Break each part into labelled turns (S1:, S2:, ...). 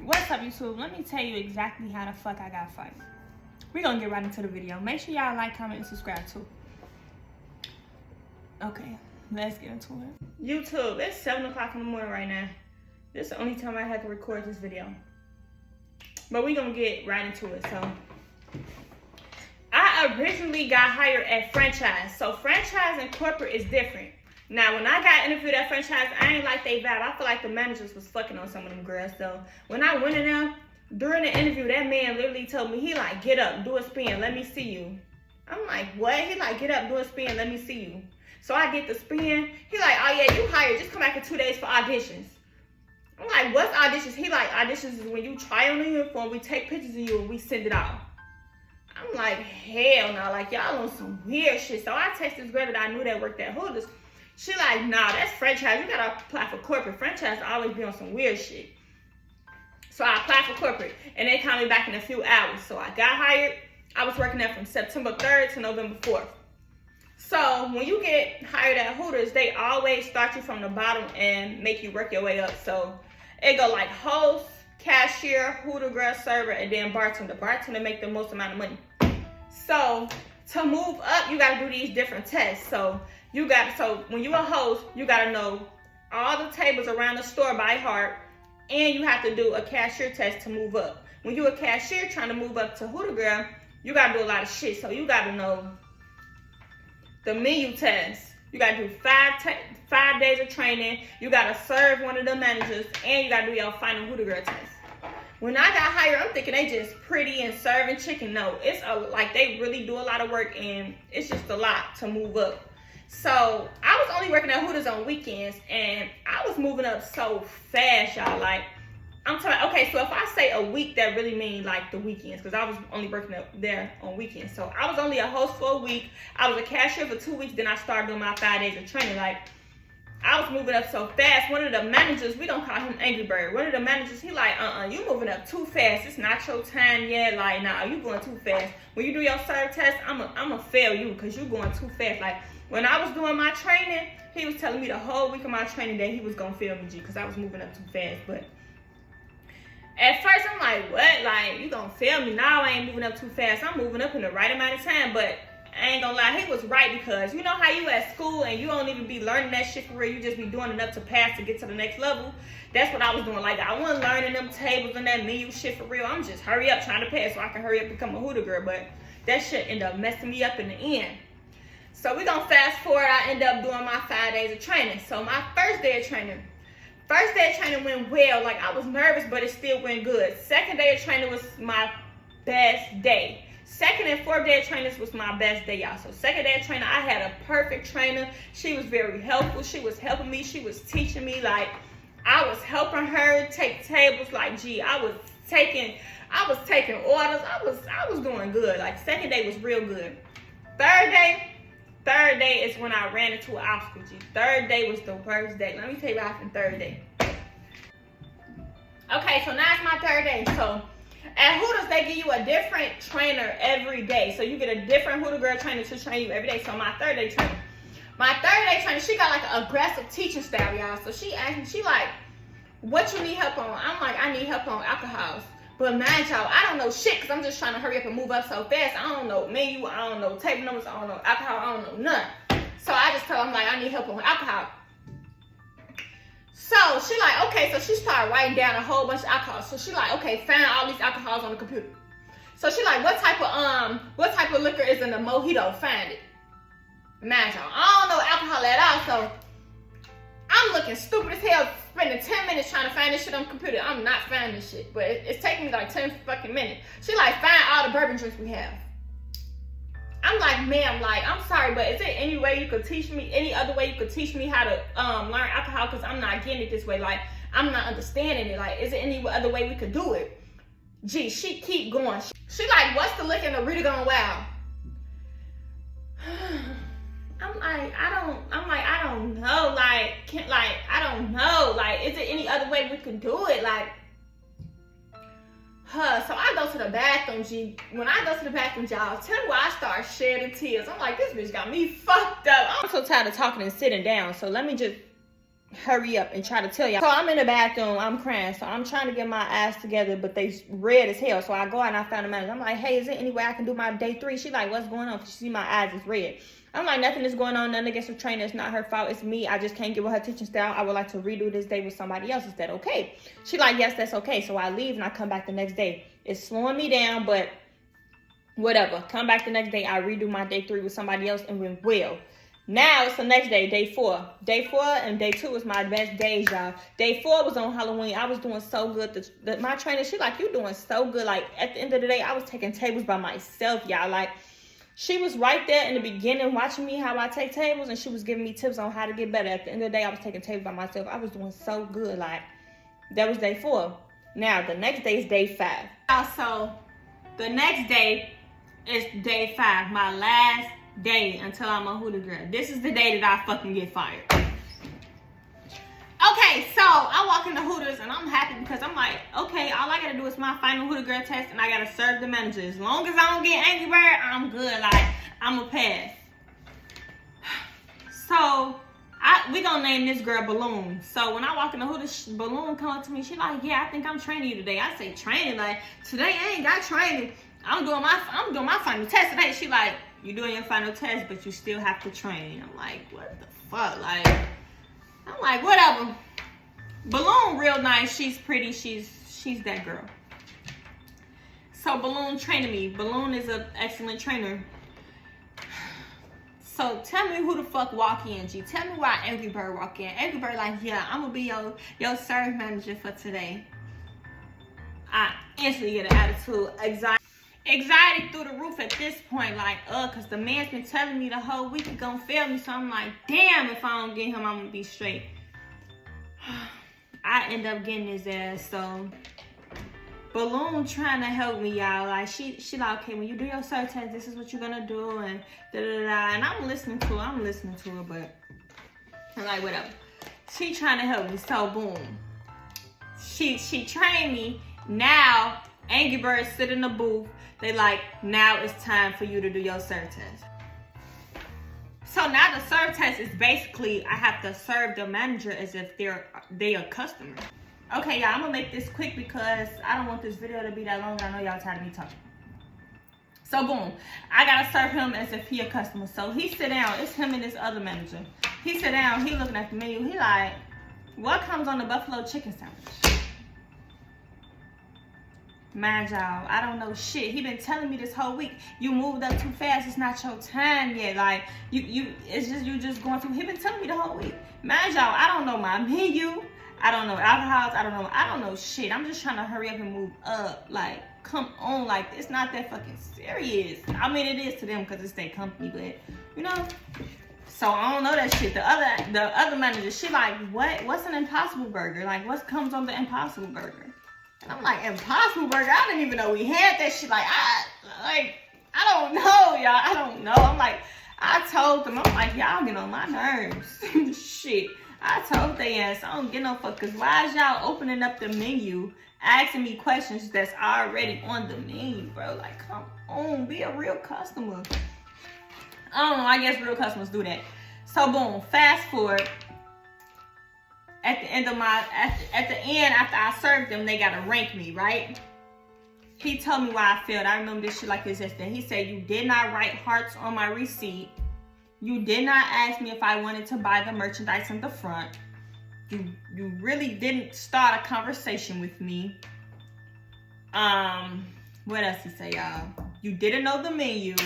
S1: What's up, YouTube? Let me tell you exactly how the fuck I got fired. We're gonna get right into the video. Make sure y'all like, comment, and subscribe too. Okay, let's get into it. YouTube, it's 7 o'clock in the morning right now. This is the only time I had to record this video. But we're gonna get right into it. So, I originally got hired at franchise. So, franchise and corporate is different. Now, when I got interviewed at franchise, I ain't like they vibe. I feel like the managers was fucking on some of them girls. So, when I went in there, during the interview, that man literally told me, he like, get up, do a spin, let me see you. I'm like, what? He like, get up, do a spin, let me see you. So, I get the spin. He like, oh yeah, you hired. Just come back in 2 days for auditions. I'm like, what's auditions? He like, auditions is when you try on the uniform, we take pictures of you and we send it out. I'm like, hell no, like y'all on some weird shit. So, I text this girl that I knew that worked at Hooters. She like, nah, that's franchise. You gotta apply for corporate. Franchise always be on some weird shit. So I applied for corporate, and they called me back in a few hours. So I got hired. I was working there from September 3rd to November 4th. So when you get hired at Hooters, they always start you from the bottom and make you work your way up. So it go like host, cashier, Hooter girl, server, and then bartender. Bartender make the most amount of money. So to move up, you gotta do these different tests. So when you're a host, you gotta know all the tables around the store by heart, and you have to do a cashier test to move up. When you're a cashier trying to move up to Hooter girl, you gotta do a lot of shit. So you gotta know the menu test. You gotta do 5 days of training. You gotta serve one of the managers, and you gotta do your final Hooter girl test. When I got hired, I'm thinking they just pretty and serving chicken. No, it's like they really do a lot of work, and it's just a lot to move up. So I was only working at Hooters on weekends, and I was moving up so fast, y'all. Like, I'm telling you, okay, so if I say a week, that really means like the weekends, because I was only working up there on weekends. So I was only a host for a week. I was a cashier for 2 weeks. Then I started doing my 5 days of training. Like, I was moving up so fast. One of the managers, we don't call him Angry Bird. One of the managers, he like, you moving up too fast. It's not your time yet. Like, nah, you going too fast. When you do your serve test, I'ma fail you because you going too fast. Like, when I was doing my training, he was telling me the whole week of my training that he was going to fail me, G, because I was moving up too fast. But at first, I'm like, what? Like, you going to fail me? Now I ain't moving up too fast. I'm moving up in the right amount of time. But I ain't going to lie, he was right, because you know how you at school and you don't even be learning that shit for real. You just be doing enough to pass to get to the next level. That's what I was doing. Like, I wasn't learning them tables and that menu shit for real. I'm just hurry up trying to pass so I can hurry up and become a Hooter girl. But that shit ended up messing me up in the end. So we're going to fast forward. I end up doing my 5 days of training. So my first day of training went well. Like, I was nervous, but it still went good. Second day of training was my best day. Second and fourth day of training was my best day, y'all. So second day of training, I had a perfect trainer. She was very helpful. She was helping me. She was teaching me. Like, I was helping her take tables. Like, gee, I was taking orders. I was doing good. Like, second day was real good. Third day is when I ran into an obstacle, G. Third day was the worst day. Let me tell you what happened third day. Okay, so now it's my third day. So at Hooters, they give you a different trainer every day. So you get a different Hooter girl trainer to train you every day. So my third day trainer, she got like an aggressive teaching style, y'all. So she asked me, she like, what you need help on? I'm like, I need help on alcohols. But mind y'all, I don't know shit, because I'm just trying to hurry up and move up so fast. I don't know menu, I don't know table numbers, I don't know alcohol, I don't know none. So I just told her, I'm like, I need help on alcohol. So she like, okay, so she started writing down a whole bunch of alcohol. So she like, okay, find all these alcohols on the computer. So she like, what type of liquor is in the mojito? Find it. Mind y'all, I don't know alcohol at all, so I'm looking stupid as hell, spending 10 minutes trying to find this shit on the computer. I'm not finding this shit, but it's taking me like 10 fucking minutes. She like, find all the bourbon drinks we have. I'm like, ma'am, like, I'm sorry, but is there any way you could teach me, any other way you could teach me how to learn alcohol? Because I'm not getting it this way. Like, I'm not understanding it. Like, is there any other way we could do it? Gee, she keep going. She like, what's the liquor in the Rita Gone Wild? I don't know. I don't know. Like, is there any other way we could do it? Like, so I go to the bathroom, G. When I go to the bathroom, y'all, tell me why I start shedding tears. I'm like, this bitch got me fucked up. I'm so tired of talking and sitting down. So let me just hurry up and try to tell y'all. So I'm in the bathroom, I'm crying. So I'm trying to get my eyes together, but they red as hell. So I go out and I found the manager. I'm like, hey, is there any way I can do my day 3? She like, what's going on? She see my eyes is red. I'm like, nothing is going on. Nothing against the trainer. It's not her fault. It's me. I just can't give her her teaching style. I would like to redo this day with somebody else. Is that okay? She like, yes, that's okay. So I leave and I come back the next day. It's slowing me down, but whatever. Come back the next day. I redo my day 3 with somebody else and went well. Now it's the next day, day 4. Day 4 and day 2 was my best days, y'all. Day 4 was on Halloween. I was doing so good. My trainer, she like, you doing so good. Like, at the end of the day, I was taking tables by myself, y'all. Like, she was right there in the beginning watching me how I take tables, and she was giving me tips on how to get better. At the end of the day, I was taking tables by myself. I was doing so good. Like, that was day 4. Now, the next day is day 5. Also, the next day is day 5, my last day until I'm a Hooters girl. This is the day that I fucking get fired. Okay, so I walk into Hooters and I'm happy because I'm like, okay, all I gotta do is my final Hooters girl test and I gotta serve the manager. As long as I don't get Angry Bird, I'm good. Like, I'm a pass. So we gonna name this girl Balloon. So when I walk in the Hooters, Balloon come up to me. She like, yeah, I think I'm training you today. I say training, like, today I ain't got training. I'm doing my final test today. She like, you doing your final test, but you still have to train. I'm like, what the fuck? Like, I'm like, whatever. Balloon real nice. She's pretty. She's that girl. So Balloon training me. Balloon is an excellent trainer. So tell me who the fuck walk in, G. Tell me why Angry Bird walk in. Angry Bird like, yeah, I'm gonna be your service manager for today. I instantly get an attitude. Anxiety through the roof at this point, like, cause the man's been telling me the whole week he gonna fail me. So I'm like, damn, if I don't get him, I'm gonna be straight. I end up getting his ass. So Balloon trying to help me, y'all. Like, she like, okay, when you do your cert test, this is what you're gonna do, and da da da. And I'm listening to her, but I'm like, whatever. She trying to help me. So boom, she trained me. Now Angry Birds sit in the booth. They like, now it's time for you to do your serve test. So now the serve test is basically, I have to serve the manager as if they're a customer. Okay, y'all, I'm gonna make this quick because I don't want this video to be that long. I know y'all tired of me talking. So boom, I gotta serve him as if he a customer. So he sit down, it's him and this other manager. He sit down, he looking at the menu, he like, what comes on the buffalo chicken sandwich? Mind y'all, I don't know shit. He been telling me this whole week, you moved up too fast, it's not your time yet. Like, you just going through. He been telling me the whole week. Mind y'all, I don't know my menu. I don't know alcohols. I don't know shit. I'm just trying to hurry up and move up. Like, come on, like, it's not that fucking serious. I mean, it is to them because it's their company, but you know. So I don't know that shit. The other manager, she like, what's an Impossible Burger? Like, what comes on the Impossible Burger? And I'm like, Impossible Burger? I didn't even know we had that shit. Like, I don't know, y'all. I don't know. I'm like, I told them, I'm like, y'all get on my nerves. Shit. I told they ass, I don't get no fuck. Cause why is y'all opening up the menu, asking me questions that's already on the menu, bro? Like, come on, be a real customer. I don't know, I guess real customers do that. So boom, fast forward. At the end after I served them, they gotta rank me, right? He told me why I failed. I remember this shit like this yesterday. He said, you did not write hearts on my receipt. You did not ask me if I wanted to buy the merchandise in the front. You really didn't start a conversation with me. What else he say, y'all? You didn't know the menu.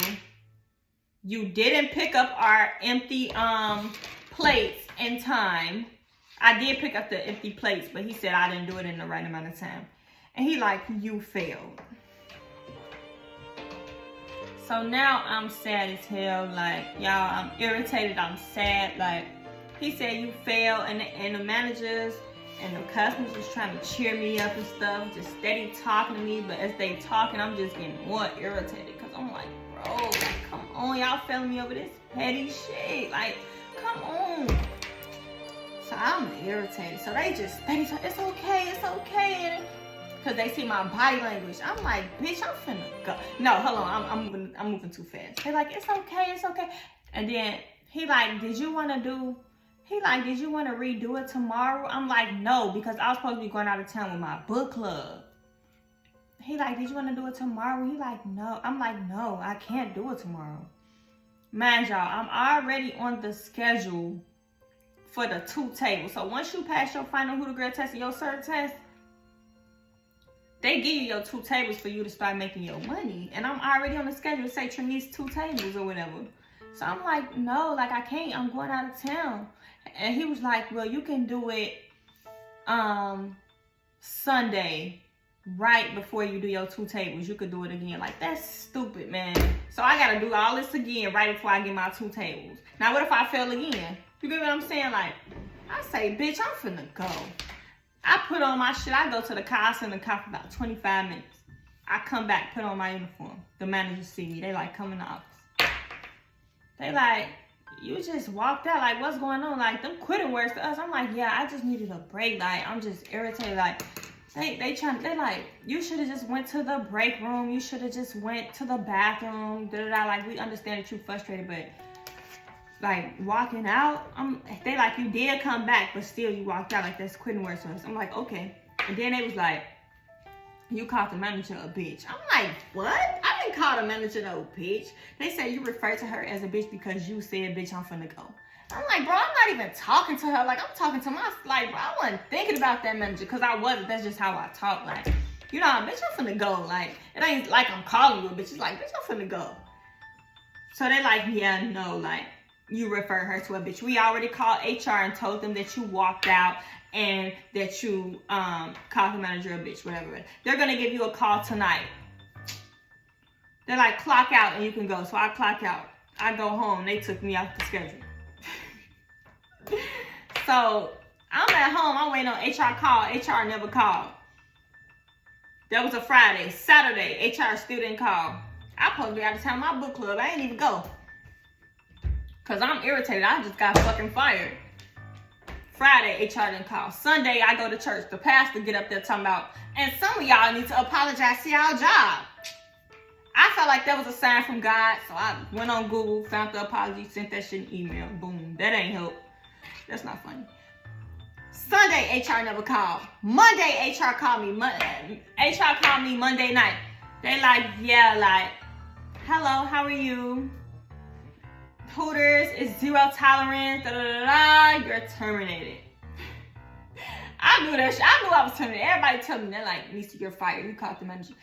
S1: You didn't pick up our empty plates in time. I did pick up the empty plates, but he said I didn't do it in the right amount of time. And he like, you failed. So now I'm sad as hell. Like, y'all, I'm irritated. I'm sad. Like, he said you failed, and the managers and the customers was trying to cheer me up and stuff, just steady talking to me. But as they talking, I'm just getting more irritated because I'm like, bro, like, come on, y'all failing me over this petty shit. Like, come on. So I'm irritated. So they just steady talking, it's okay. Because they see my body language. I'm like, bitch, I'm finna go. No, hold on, I'm moving too fast. They're like, it's okay. And then he like, did you want to do, He like, did you want to redo it tomorrow? I'm like, no, because I was supposed to be going out of town with my book club. He like, did you want to do it tomorrow? He like, no. I'm like, no, I can't do it tomorrow. Mind y'all, I'm already on the schedule for the 2 tables. So once you pass your final Hooter Girl test and your cert test, they give you your 2 tables for you to start making your money. And I'm already on the schedule to say Trinice 2 tables or whatever. So I'm like, no, like I can't. I'm going out of town. And he was like, well, you can do it Sunday, right before you do your 2 tables. You could do it again. Like, that's stupid, man. So I got to do all this again right before I get my 2 tables. Now, what if I fail again? You get what I'm saying? Like, I say, bitch, I'm finna go. I put on my shit. I go to the car. I sit in the car for about 25 minutes. I come back, put on my uniform. The managers see me. They like, come in the office. They like, you just walked out. Like, what's going on? Like, them quitting words to us. I'm like, yeah, I just needed a break. Like, I'm just irritated. Like, they like, you should have just went to the break room. You should have just went to the bathroom. Da-da-da. Like, we understand that you're frustrated, but like walking out, they like, you did come back, but still you walked out. Like, that's quitting words to us. I'm like, okay. And then they was like, you called the manager a bitch. I'm like, what? I didn't call the manager no bitch. They said you referred to her as a bitch because you said, bitch, I'm finna go. I'm like, bro, I'm not even talking to her. Like, I'm talking to my, like, bro, I wasn't thinking about that manager because I wasn't. That's just how I talk. Like, you know, bitch, I'm finna go. Like, it ain't like I'm calling you a bitch. It's like, bitch, I'm finna go. So they like, yeah, no, like, you refer her to a bitch. We already called HR and told them that you walked out and that you called the manager a bitch, whatever. They're gonna give you a call tonight. They're like, clock out and you can go. So I clock out. I go home. They took me off the schedule. So I'm at home. I'm waiting on HR call. HR never called. That was a Friday. Saturday, HR still didn't call. I supposed to be out of town my book club. I ain't even go. Because I'm irritated. I just got fucking fired. Friday, HR didn't call. Sunday, I go to church. The pastor get up there talking about, and some of y'all need to apologize to y'all job. I felt like that was a sign from God. So I went on Google, found the apology, sent that shit in email. Boom. That ain't help. That's not funny. Sunday, HR never called. Monday, HR called me. HR called me Monday night. They like, yeah, like, hello, how are you? Hooters is 0 tolerance. Da, da, da, da, you're terminated. I knew that shit. I knew I was terminated. Everybody told me that, like, Nisa, you're fired. You called the manager.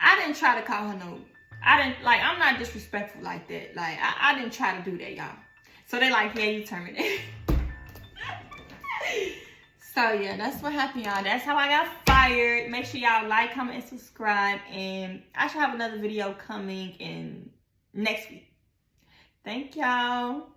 S1: I didn't try to call her no. I didn't, like, I'm not disrespectful like that. Like, I didn't try to do that, y'all. So they like, yeah, you terminated. So yeah, that's what happened, y'all. That's how I got fired. Make sure y'all like, comment, and subscribe. And I should have another video coming in next week. Thank y'all.